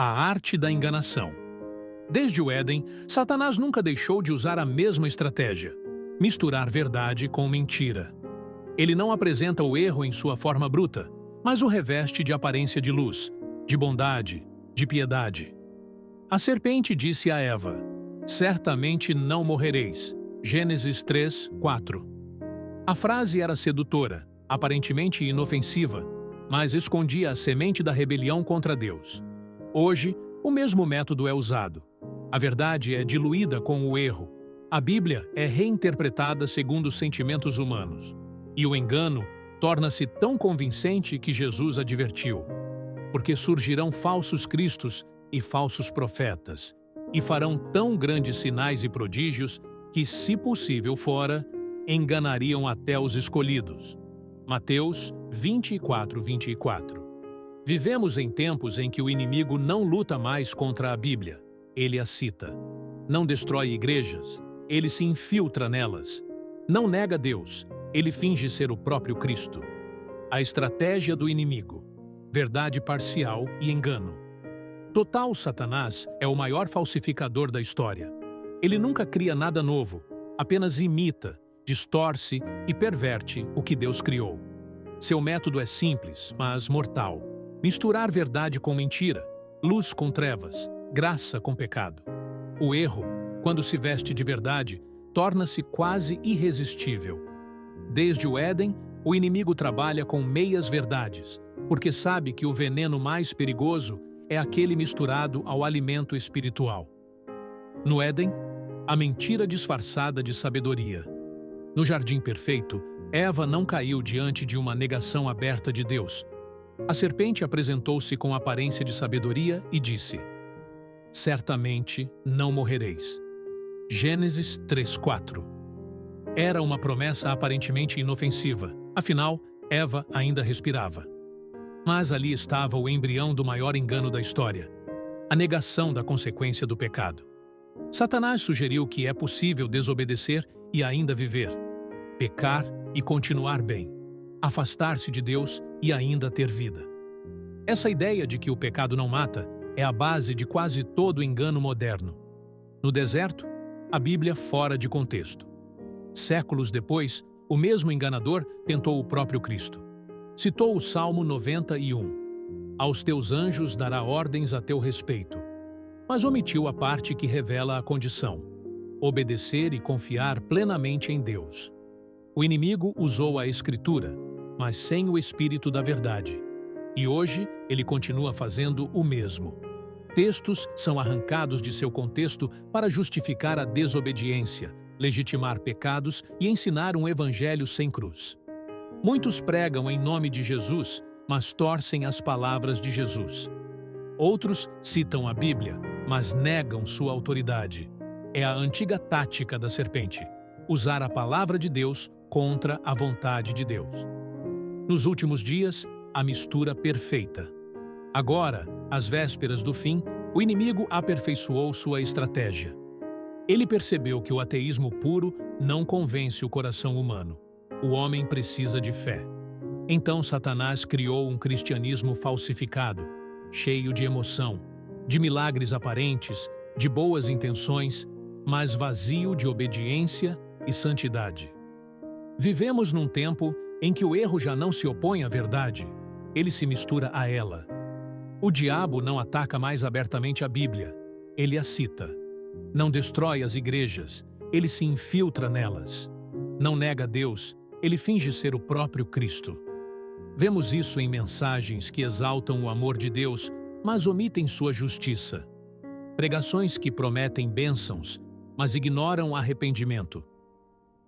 A arte da enganação. Desde o Éden, Satanás nunca deixou de usar a mesma estratégia: misturar verdade com mentira. Ele não apresenta o erro em sua forma bruta, mas o reveste de aparência de luz, de bondade, de piedade. A serpente disse a Eva: "Certamente não morrereis." Gênesis 3, 4. A frase era sedutora, aparentemente inofensiva, mas escondia a semente da rebelião contra Deus. Hoje, o mesmo método é usado. A verdade é diluída com o erro. A Bíblia é reinterpretada segundo os sentimentos humanos. E o engano torna-se tão convincente que Jesus advertiu: porque surgirão falsos cristos e falsos profetas, e farão tão grandes sinais e prodígios que, se possível fora, enganariam até os escolhidos. Mateus 24, 24. Vivemos em tempos em que o inimigo não luta mais contra a Bíblia, ele a cita. Não destrói igrejas, ele se infiltra nelas. Não nega Deus, ele finge ser o próprio Cristo. A estratégia do inimigo: verdade parcial e engano. Total Satanás é o maior falsificador da história. Ele nunca cria nada novo, apenas imita, distorce e perverte o que Deus criou. Seu método é simples, mas mortal: misturar verdade com mentira, luz com trevas, graça com pecado. O erro, quando se veste de verdade, torna-se quase irresistível. Desde o Éden, o inimigo trabalha com meias-verdades, porque sabe que o veneno mais perigoso é aquele misturado ao alimento espiritual. No Éden, a mentira disfarçada de sabedoria. No jardim perfeito, Eva não caiu diante de uma negação aberta de Deus. A serpente apresentou-se com aparência de sabedoria e disse: "Certamente não morrereis." Gênesis 3:4. Era uma promessa aparentemente inofensiva, afinal, Eva ainda respirava. Mas ali estava o embrião do maior engano da história: a negação da consequência do pecado. Satanás sugeriu que é possível desobedecer e ainda viver, pecar e continuar bem, afastar-se de Deus e ainda ter vida. Essa ideia de que o pecado não mata é a base de quase todo o engano moderno. No deserto, a Bíblia fora de contexto. Séculos depois, o mesmo enganador tentou o próprio Cristo. Citou o Salmo 91. "Aos teus anjos dará ordens a teu respeito." Mas omitiu a parte que revela a condição: obedecer e confiar plenamente em Deus. O inimigo usou a Escritura, mas sem o espírito da verdade. E hoje ele continua fazendo o mesmo. Textos são arrancados de seu contexto para justificar a desobediência, legitimar pecados e ensinar um evangelho sem cruz. Muitos pregam em nome de Jesus, mas torcem as palavras de Jesus. Outros citam a Bíblia, mas negam sua autoridade. É a antiga tática da serpente: usar a palavra de Deus contra a vontade de Deus. Nos últimos dias, a mistura perfeita. Agora, às vésperas do fim, o inimigo aperfeiçoou sua estratégia. Ele percebeu que o ateísmo puro não convence o coração humano. O homem precisa de fé. Então Satanás criou um cristianismo falsificado, cheio de emoção, de milagres aparentes, de boas intenções, mas vazio de obediência e santidade. Vivemos num tempo em que o erro já não se opõe à verdade, ele se mistura a ela. O diabo não ataca mais abertamente a Bíblia, ele a cita. Não destrói as igrejas, ele se infiltra nelas. Não nega Deus, ele finge ser o próprio Cristo. Vemos isso em mensagens que exaltam o amor de Deus, mas omitem sua justiça. Pregações que prometem bênçãos, mas ignoram arrependimento.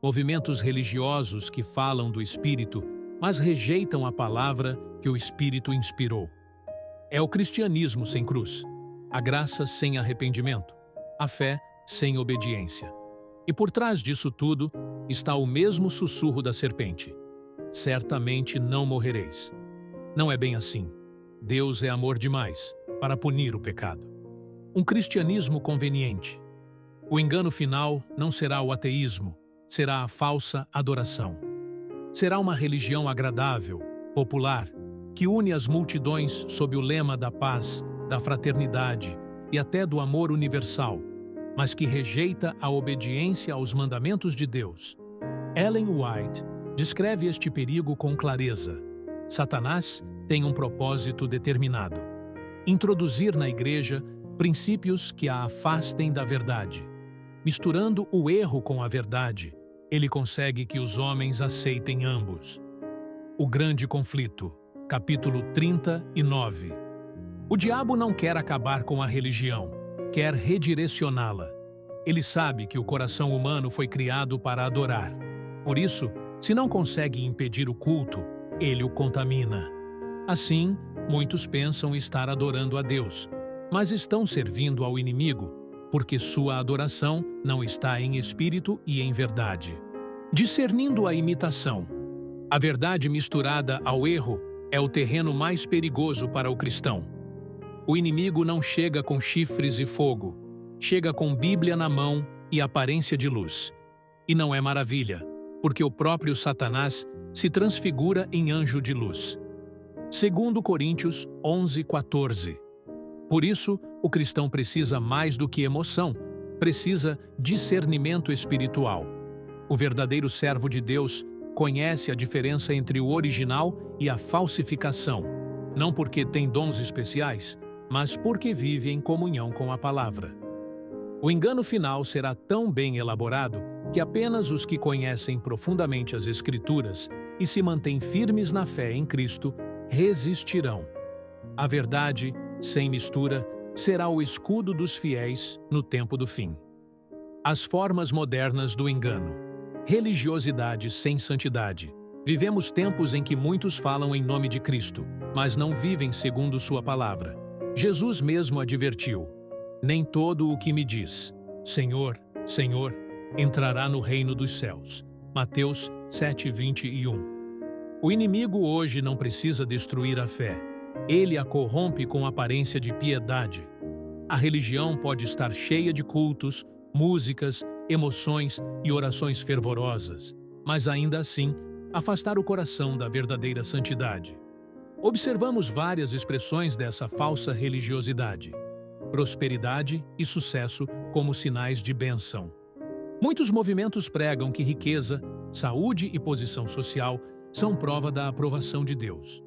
Movimentos religiosos que falam do Espírito, mas rejeitam a palavra que o Espírito inspirou. É o cristianismo sem cruz, a graça sem arrependimento, a fé sem obediência. E por trás disso tudo está o mesmo sussurro da serpente: certamente não morrereis. Não é bem assim. Deus é amor demais para punir o pecado. Um cristianismo conveniente. O engano final não será o ateísmo, será a falsa adoração. Será uma religião agradável, popular, que une as multidões sob o lema da paz, da fraternidade e até do amor universal, mas que rejeita a obediência aos mandamentos de Deus. Ellen White descreve este perigo com clareza. Satanás tem um propósito determinado: introduzir na igreja princípios que a afastem da verdade. Misturando o erro com a verdade, ele consegue que os homens aceitem ambos. O grande conflito, capítulo 39. O diabo não quer acabar com a religião, quer redirecioná-la. Ele sabe que o coração humano foi criado para adorar. Por isso, se não consegue impedir o culto, ele o contamina. Assim, muitos pensam estar adorando a Deus, mas estão servindo ao inimigo, porque sua adoração não está em espírito e em verdade. Discernindo a imitação. A verdade misturada ao erro é o terreno mais perigoso para o cristão. O inimigo não chega com chifres e fogo, chega com Bíblia na mão e aparência de luz. E não é maravilha, porque o próprio Satanás se transfigura em anjo de luz. 2 Coríntios 11:14. Por isso, o cristão precisa mais do que emoção, precisa discernimento espiritual. O verdadeiro servo de Deus conhece a diferença entre o original e a falsificação, não porque tem dons especiais, mas porque vive em comunhão com a palavra. O engano final será tão bem elaborado que apenas os que conhecem profundamente as Escrituras e se mantêm firmes na fé em Cristo resistirão. A verdade, sem mistura, será o escudo dos fiéis no tempo do fim. As formas modernas do engano. Religiosidade sem santidade. Vivemos tempos em que muitos falam em nome de Cristo, mas não vivem segundo sua palavra. Jesus mesmo advertiu: nem todo o que me diz, Senhor, Senhor, entrará no reino dos céus. Mateus 7:21. O inimigo hoje não precisa destruir a fé. Ele a corrompe com aparência de piedade. A religião pode estar cheia de cultos, músicas, emoções e orações fervorosas, mas ainda assim afastar o coração da verdadeira santidade. Observamos várias expressões dessa falsa religiosidade: prosperidade e sucesso como sinais de bênção. Muitos movimentos pregam que riqueza, saúde e posição social são prova da aprovação de Deus.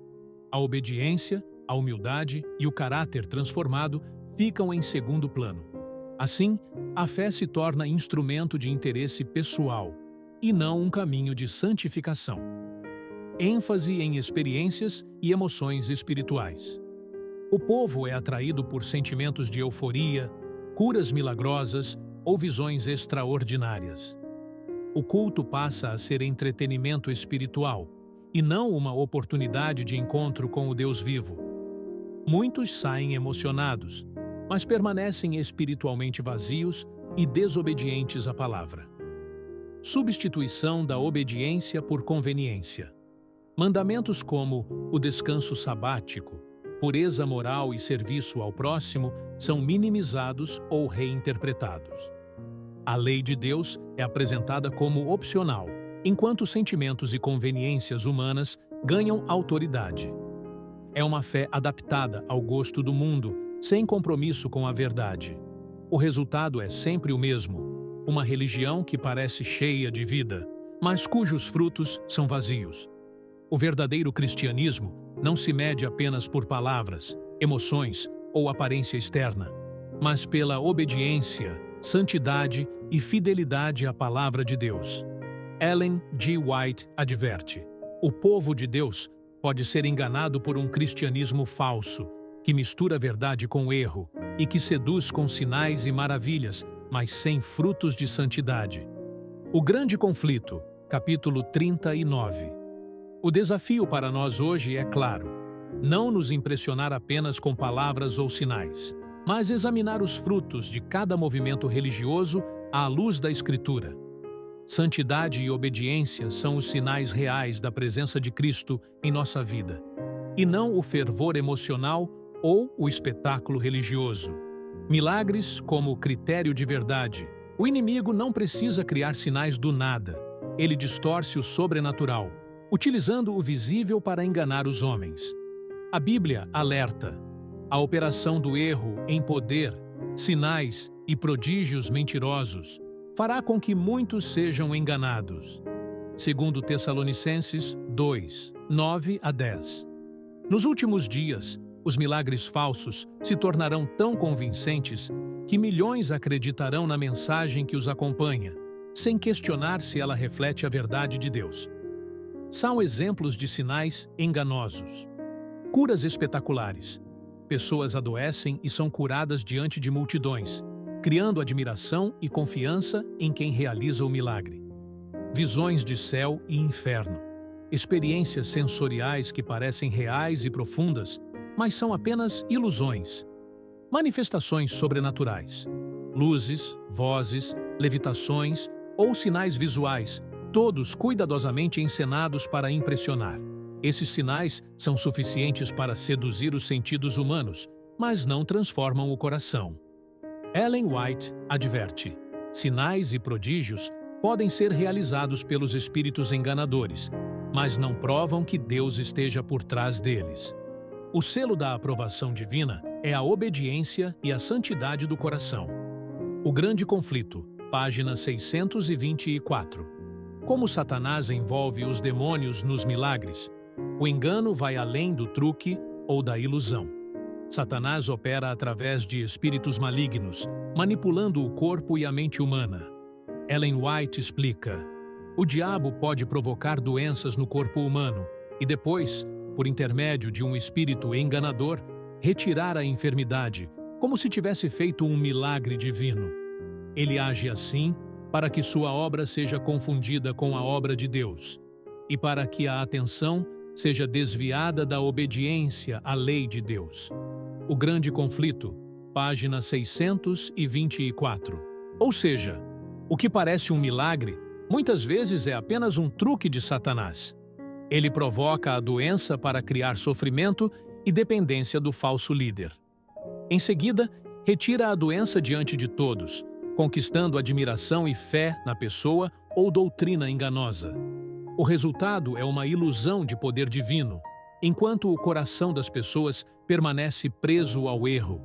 A obediência, a humildade e o caráter transformado ficam em segundo plano. Assim, a fé se torna instrumento de interesse pessoal e não um caminho de santificação. ênfase em experiências e emoções espirituais. O povo é atraído por sentimentos de euforia, curas milagrosas ou visões extraordinárias. O culto passa a ser entretenimento espiritual e não uma oportunidade de encontro com o Deus vivo. Muitos saem emocionados, mas permanecem espiritualmente vazios e desobedientes à palavra. Substituição da obediência por conveniência. Mandamentos como o descanso sabático, pureza moral e serviço ao próximo são minimizados ou reinterpretados. A lei de Deus é apresentada como opcional, enquanto sentimentos e conveniências humanas ganham autoridade. É uma fé adaptada ao gosto do mundo, sem compromisso com a verdade. O resultado é sempre o mesmo: uma religião que parece cheia de vida, mas cujos frutos são vazios. O verdadeiro cristianismo não se mede apenas por palavras, emoções ou aparência externa, mas pela obediência, santidade e fidelidade à palavra de Deus. Ellen G. White adverte: o povo de Deus pode ser enganado por um cristianismo falso, que mistura a verdade com o erro e que seduz com sinais e maravilhas, mas sem frutos de santidade. O grande conflito, capítulo 39. O desafio para nós hoje é claro: não nos impressionar apenas com palavras ou sinais, mas examinar os frutos de cada movimento religioso à luz da Escritura. Santidade e obediência são os sinais reais da presença de Cristo em nossa vida, e não o fervor emocional ou o espetáculo religioso. Milagres como critério de verdade. O inimigo não precisa criar sinais do nada. Ele distorce o sobrenatural, utilizando o visível para enganar os homens. A Bíblia alerta: A operação do erro em poder, sinais e prodígios mentirosos fará com que muitos sejam enganados. Segundo Tessalonicenses 2, 9 a 10. Nos últimos dias, os milagres falsos se tornarão tão convincentes que milhões acreditarão na mensagem que os acompanha, sem questionar se ela reflete a verdade de Deus. São exemplos de sinais enganosos. Curas espetaculares. Pessoas adoecem e são curadas diante de multidões, criando admiração e confiança em quem realiza o milagre. Visões de céu e inferno. Experiências sensoriais que parecem reais e profundas, mas são apenas ilusões. Manifestações sobrenaturais. Luzes, vozes, levitações ou sinais visuais, todos cuidadosamente encenados para impressionar. Esses sinais são suficientes para seduzir os sentidos humanos, mas não transformam o coração. Ellen White adverte: sinais e prodígios podem ser realizados pelos espíritos enganadores, mas não provam que Deus esteja por trás deles. O selo da aprovação divina é a obediência e a santidade do coração. O Grande Conflito, página 624. Como Satanás envolve os demônios nos milagres, o engano vai além do truque ou da ilusão. Satanás opera através de espíritos malignos, manipulando o corpo e a mente humana. Ellen White explica: o diabo pode provocar doenças no corpo humano e depois, por intermédio de um espírito enganador, retirar a enfermidade, como se tivesse feito um milagre divino. Ele age assim para que sua obra seja confundida com a obra de Deus e para que a atenção seja desviada da obediência à lei de Deus. O Grande Conflito, página 624. Ou seja, o que parece um milagre, muitas vezes é apenas um truque de Satanás. Ele provoca a doença para criar sofrimento e dependência do falso líder. Em seguida, retira a doença diante de todos, conquistando admiração e fé na pessoa ou doutrina enganosa. O resultado é uma ilusão de poder divino, enquanto o coração das pessoas permanece preso ao erro.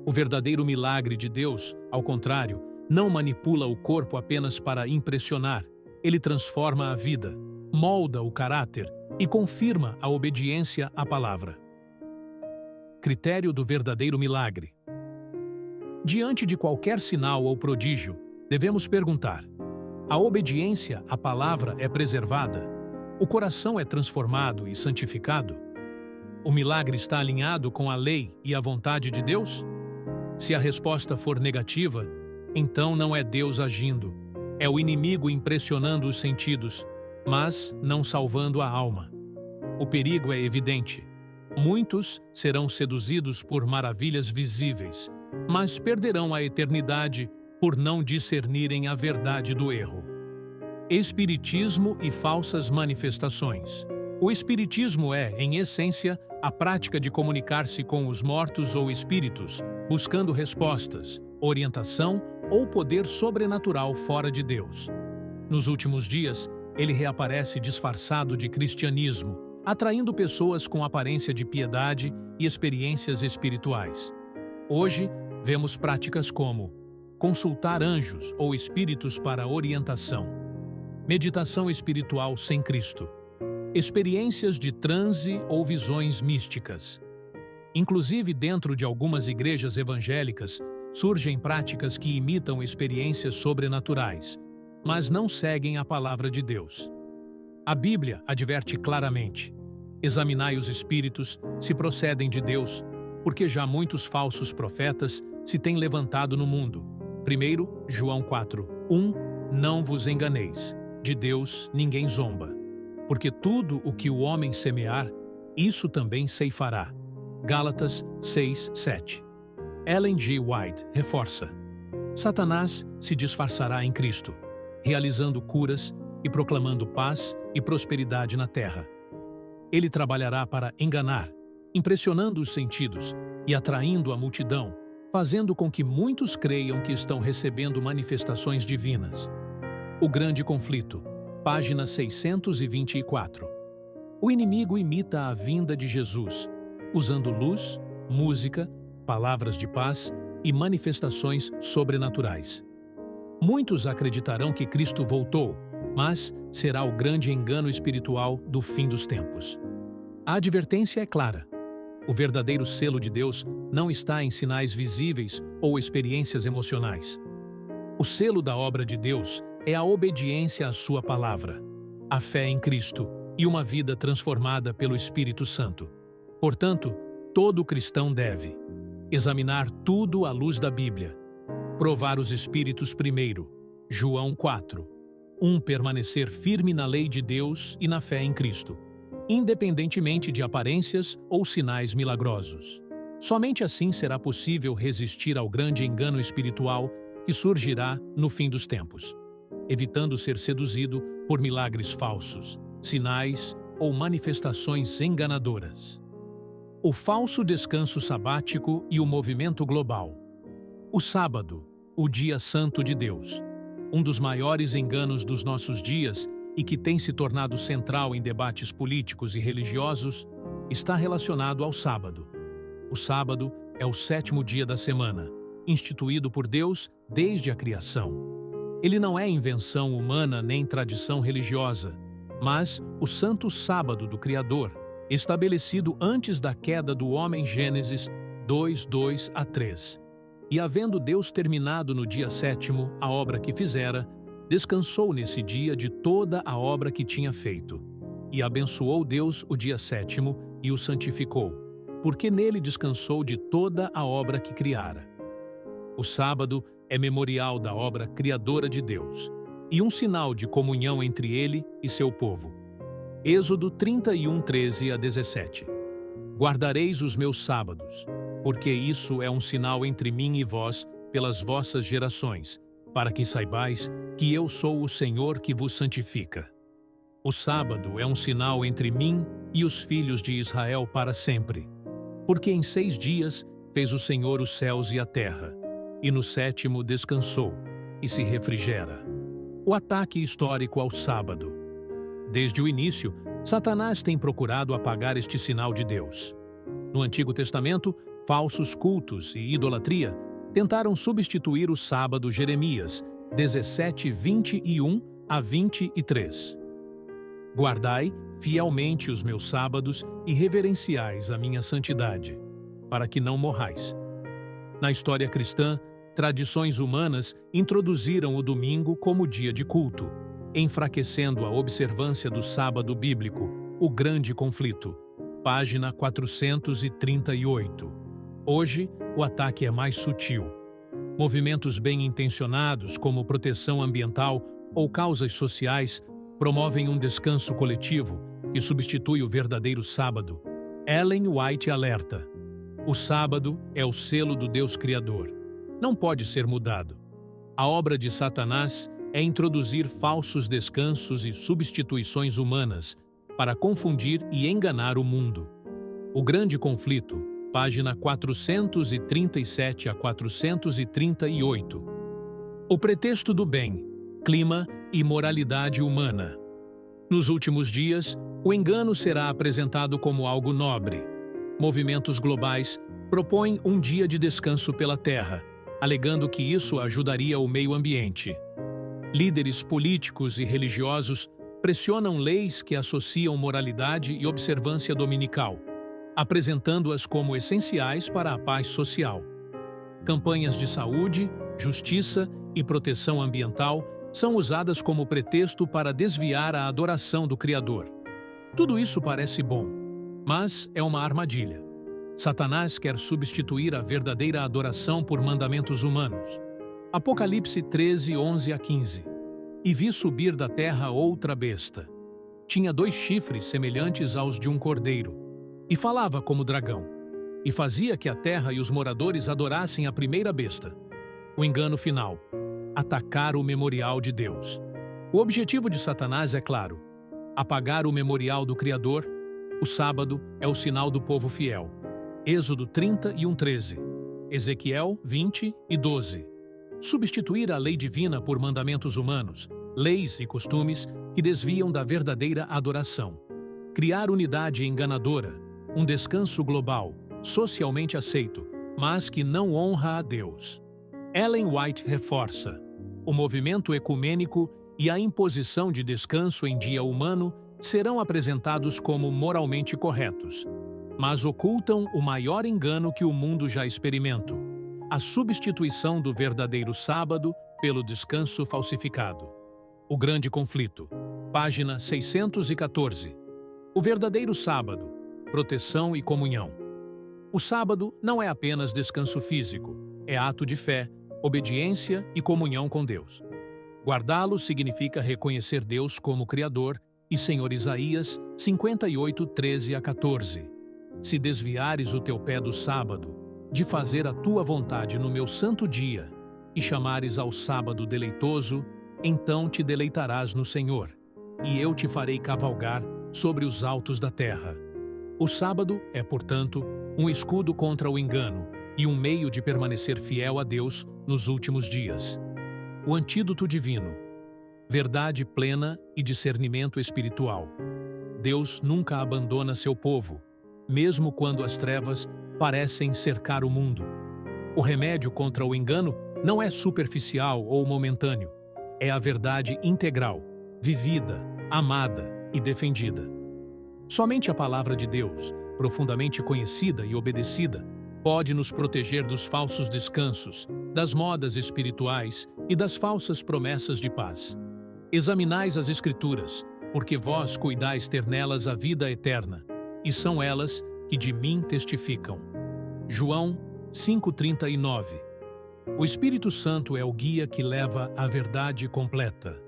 O verdadeiro milagre de Deus, ao contrário, não manipula o corpo apenas para impressionar, ele transforma a vida, molda o caráter e confirma a obediência à palavra. Critério do verdadeiro milagre. Diante de qualquer sinal ou prodígio, devemos perguntar: a obediência à palavra é preservada? O coração é transformado e santificado? O milagre está alinhado com a lei e a vontade de Deus? Se a resposta for negativa, então não é Deus agindo, é o inimigo impressionando os sentidos, mas não salvando a alma. O perigo é evidente. Muitos serão seduzidos por maravilhas visíveis, mas perderão a eternidade por não discernirem a verdade do erro. Espiritismo e falsas manifestações. O espiritismo é, em essência, a prática de comunicar-se com os mortos ou espíritos, buscando respostas, orientação ou poder sobrenatural fora de Deus. Nos últimos dias, ele reaparece disfarçado de cristianismo, atraindo pessoas com aparência de piedade e experiências espirituais. Hoje, vemos práticas como consultar anjos ou espíritos para orientação, meditação espiritual sem Cristo, experiências de transe ou visões místicas. Inclusive, dentro de algumas igrejas evangélicas, surgem práticas que imitam experiências sobrenaturais, mas não seguem a palavra de Deus. A Bíblia adverte claramente: examinai os espíritos, se procedem de Deus, porque já muitos falsos profetas se têm levantado no mundo. 1 João 4, 1. Não vos enganeis, de Deus ninguém zomba, porque tudo o que o homem semear, isso também ceifará. Gálatas 6, 7. Ellen G. White reforça: Satanás se disfarçará em Cristo, realizando curas e proclamando paz e prosperidade na terra. Ele trabalhará para enganar, impressionando os sentidos e atraindo a multidão, fazendo com que muitos creiam que estão recebendo manifestações divinas. O Grande Conflito, página 624. O inimigo imita a vinda de Jesus, usando luz, música, palavras de paz e manifestações sobrenaturais. Muitos acreditarão que Cristo voltou, mas será o grande engano espiritual do fim dos tempos. A advertência é clara. O verdadeiro selo de Deus não está em sinais visíveis ou experiências emocionais. O selo da obra de Deus é a obediência à sua palavra, a fé em Cristo e uma vida transformada pelo Espírito Santo. Portanto, todo cristão deve examinar tudo à luz da Bíblia, provar os Espíritos primeiro, João 4, permanecer firme na lei de Deus e na fé em Cristo, independentemente de aparências ou sinais milagrosos. Somente assim será possível resistir ao grande engano espiritual que surgirá no fim dos tempos, evitando ser seduzido por milagres falsos, sinais ou manifestações enganadoras. O falso descanso sabático e o movimento global. O sábado, o dia santo de Deus, um dos maiores enganos dos nossos dias e que tem se tornado central em debates políticos e religiosos, está relacionado ao sábado. O sábado é o 7º dia da semana, instituído por Deus desde a criação. Ele não é invenção humana nem tradição religiosa, mas o santo sábado do Criador, estabelecido antes da queda do homem, Gênesis 2:2-3. E havendo Deus terminado no dia 7º a obra que fizera, descansou nesse dia de toda a obra que tinha feito. E abençoou Deus o dia 7º e o santificou, porque nele descansou de toda a obra que criara. O sábado é memorial da obra criadora de Deus e um sinal de comunhão entre ele e seu povo. Êxodo 31:13-17. Guardareis os meus sábados, porque isso é um sinal entre mim e vós pelas vossas gerações, para que saibais que eu sou o Senhor que vos santifica. O sábado é um sinal entre mim e os filhos de Israel para sempre, porque em 6 dias fez o Senhor os céus e a terra, e no 7º descansou e se refrigera. O ataque histórico ao sábado. Desde o início, Satanás tem procurado apagar este sinal de Deus. No Antigo Testamento, falsos cultos e idolatria tentaram substituir o sábado. Jeremias 17:21-23. Guardai fielmente os meus sábados e reverenciais a minha santidade, para que não morrais. Na história cristã, tradições humanas introduziram o domingo como dia de culto, enfraquecendo a observância do sábado bíblico, o grande conflito. Página 438. Hoje, o ataque é mais sutil. Movimentos bem-intencionados, como proteção ambiental ou causas sociais, promovem um descanso coletivo que substitui o verdadeiro sábado. Ellen White alerta: o sábado é o selo do Deus Criador. Não pode ser mudado. A obra de Satanás é introduzir falsos descansos e substituições humanas para confundir e enganar o mundo. O grande conflito, página 437-438. O pretexto do bem, clima e moralidade humana. Nos últimos dias, o engano será apresentado como algo nobre. Movimentos globais propõem um dia de descanso pela Terra, alegando que isso ajudaria o meio ambiente. Líderes políticos e religiosos pressionam leis que associam moralidade e observância dominical, apresentando-as como essenciais para a paz social. Campanhas de saúde, justiça e proteção ambiental são usadas como pretexto para desviar a adoração do Criador. Tudo isso parece bom, mas é uma armadilha. Satanás quer substituir a verdadeira adoração por mandamentos humanos. Apocalipse 13:11-15. E vi subir da terra outra besta. Tinha 2 chifres semelhantes aos de um cordeiro, e falava como dragão, e fazia que a terra e os moradores adorassem a primeira besta. O engano final: atacar o memorial de Deus. O objetivo de Satanás é claro: apagar o memorial do Criador. O sábado é o sinal do povo fiel. Êxodo 30:13. Ezequiel 20:12. Substituir a lei divina por mandamentos humanos, leis e costumes que desviam da verdadeira adoração. Criar unidade enganadora, um descanso global, socialmente aceito, mas que não honra a Deus. Ellen White reforça: o movimento ecumênico e a imposição de descanso em dia humano serão apresentados como moralmente corretos, mas ocultam o maior engano que o mundo já experimenta: a substituição do verdadeiro sábado pelo descanso falsificado. O Grande Conflito, página 614. O verdadeiro sábado, proteção e comunhão. O sábado não é apenas descanso físico, é ato de fé, obediência e comunhão com Deus. Guardá-lo significa reconhecer Deus como Criador e Senhor. Isaías 58, 13 a 14. Se desviares o teu pé do sábado, de fazer a tua vontade no meu santo dia, e chamares ao sábado deleitoso, então te deleitarás no Senhor, e eu te farei cavalgar sobre os altos da terra. O sábado é, portanto, um escudo contra o engano e um meio de permanecer fiel a Deus nos últimos dias. O antídoto divino: verdade plena e discernimento espiritual. Deus nunca abandona seu povo, mesmo quando as trevas parecem cercar o mundo. O remédio contra o engano não é superficial ou momentâneo. É a verdade integral, vivida, amada e defendida. Somente a palavra de Deus, profundamente conhecida e obedecida, pode nos proteger dos falsos descansos, das modas espirituais e das falsas promessas de paz. Examinais as Escrituras, porque vós cuidais ter nelas a vida eterna, e são elas que de mim testificam. João 5,39. O Espírito Santo é o guia que leva à verdade completa.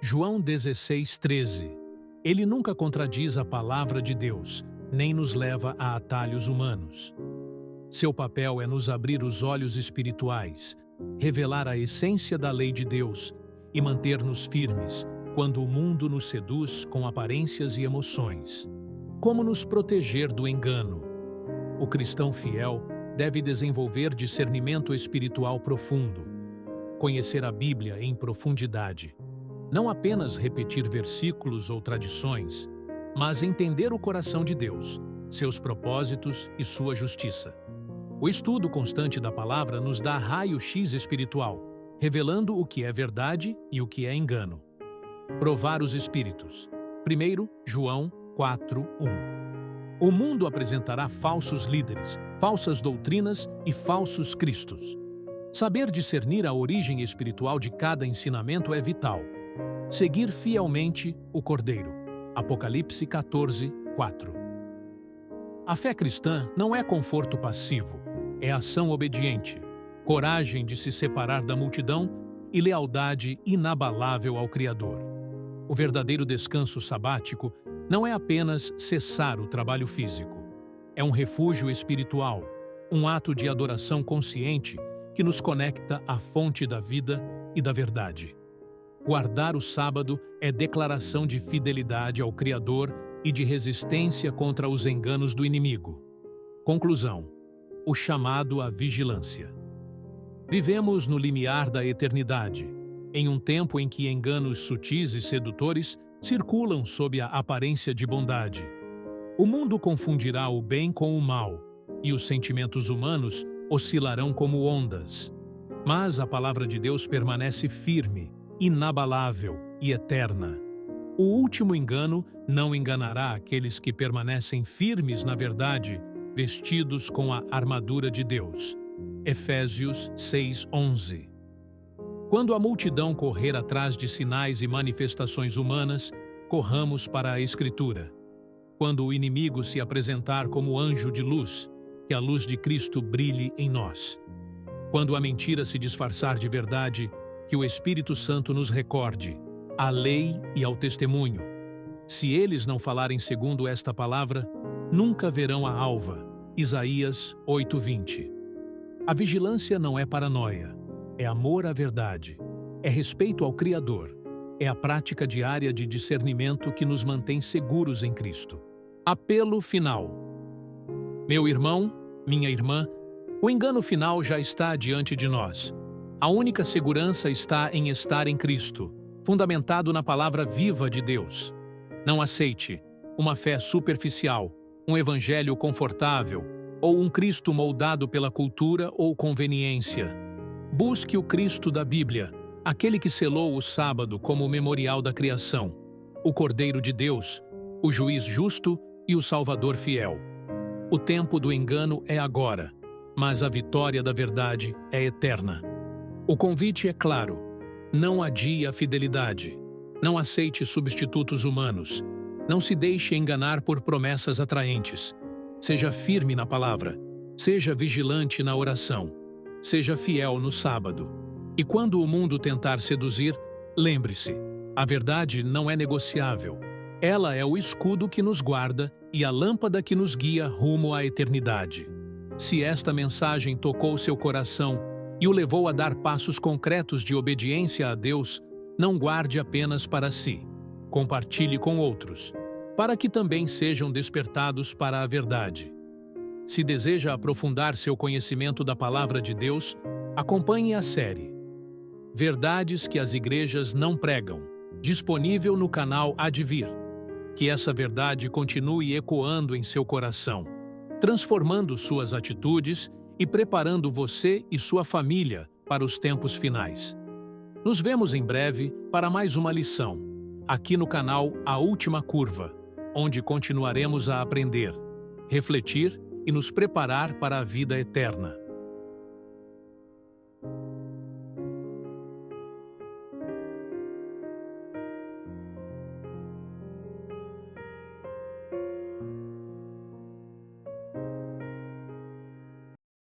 João 16,13. Ele nunca contradiz a palavra de Deus, nem nos leva a atalhos humanos. Seu papel é nos abrir os olhos espirituais, revelar a essência da lei de Deus e manter-nos firmes quando o mundo nos seduz com aparências e emoções. Como nos proteger do engano? O cristão fiel deve desenvolver discernimento espiritual profundo, conhecer a Bíblia em profundidade, não apenas repetir versículos ou tradições, mas entender o coração de Deus, seus propósitos e sua justiça. O estudo constante da palavra nos dá raio-x espiritual, revelando o que é verdade e o que é engano. Provar os espíritos. 1 João 4:1. O mundo apresentará falsos líderes, falsas doutrinas e falsos cristos. Saber discernir a origem espiritual de cada ensinamento é vital. Seguir fielmente o Cordeiro. Apocalipse 14:4. A fé cristã não é conforto passivo, é ação obediente, coragem de se separar da multidão e lealdade inabalável ao Criador. O verdadeiro descanso sabático não é apenas cessar o trabalho físico. É um refúgio espiritual, um ato de adoração consciente que nos conecta à fonte da vida e da verdade. Guardar o sábado é declaração de fidelidade ao Criador e de resistência contra os enganos do inimigo. Conclusão: o chamado à vigilância. Vivemos no limiar da eternidade, em um tempo em que enganos sutis e sedutores circulam sob a aparência de bondade. O mundo confundirá o bem com o mal, e os sentimentos humanos oscilarão como ondas. Mas a palavra de Deus permanece firme, inabalável e eterna. O último engano não enganará aqueles que permanecem firmes na verdade, vestidos com a armadura de Deus. Efésios 6:11. Quando a multidão correr atrás de sinais e manifestações humanas, corramos para a Escritura. Quando o inimigo se apresentar como anjo de luz, que a luz de Cristo brilhe em nós. Quando a mentira se disfarçar de verdade, que o Espírito Santo nos recorde, à lei e ao testemunho. Se eles não falarem segundo esta palavra, nunca verão a alva. Isaías 8:20. A vigilância não é paranoia, é amor à verdade, é respeito ao Criador, é a prática diária de discernimento que nos mantém seguros em Cristo. Apelo final. Meu irmão, minha irmã, o engano final já está diante de nós. A única segurança está em estar em Cristo, fundamentado na palavra viva de Deus. Não aceite uma fé superficial, um evangelho confortável ou um Cristo moldado pela cultura ou conveniência. Busque o Cristo da Bíblia, aquele que selou o sábado como o memorial da criação, o Cordeiro de Deus, o juiz justo e o Salvador fiel. O tempo do engano é agora, mas a vitória da verdade é eterna. O convite é claro: não adie a fidelidade, não aceite substitutos humanos, não se deixe enganar por promessas atraentes. Seja firme na palavra, seja vigilante na oração, seja fiel no sábado. E quando o mundo tentar seduzir, lembre-se, a verdade não é negociável. Ela é o escudo que nos guarda e a lâmpada que nos guia rumo à eternidade. Se esta mensagem tocou seu coração e o levou a dar passos concretos de obediência a Deus, não guarde apenas para si. Compartilhe com outros, para que também sejam despertados para a verdade. Se deseja aprofundar seu conhecimento da Palavra de Deus, acompanhe a série Verdades que as Igrejas Não Pregam, disponível no canal Advir. Que essa verdade continue ecoando em seu coração, transformando suas atitudes e preparando você e sua família para os tempos finais. Nos vemos em breve para mais uma lição, aqui no canal A Última Curva, onde continuaremos a aprender, refletir e nos preparar para a vida eterna.